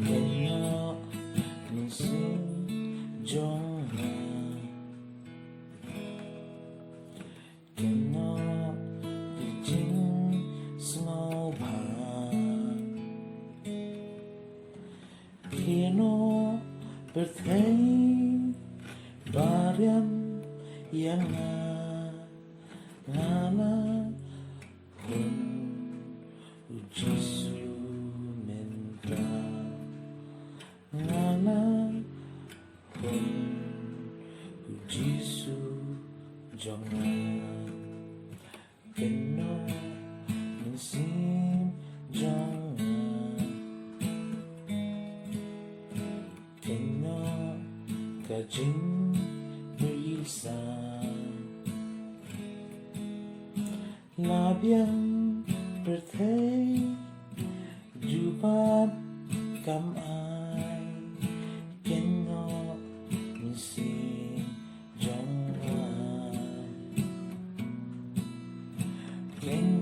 kenya minsim jong kenya jing snow ba kino pyrthei bariam yang ngana hun U JISU menta ngana hun U JISU jong keno minsim jong keno kajing berisa labiang pyrthei jubat kamay keno minsim jong keno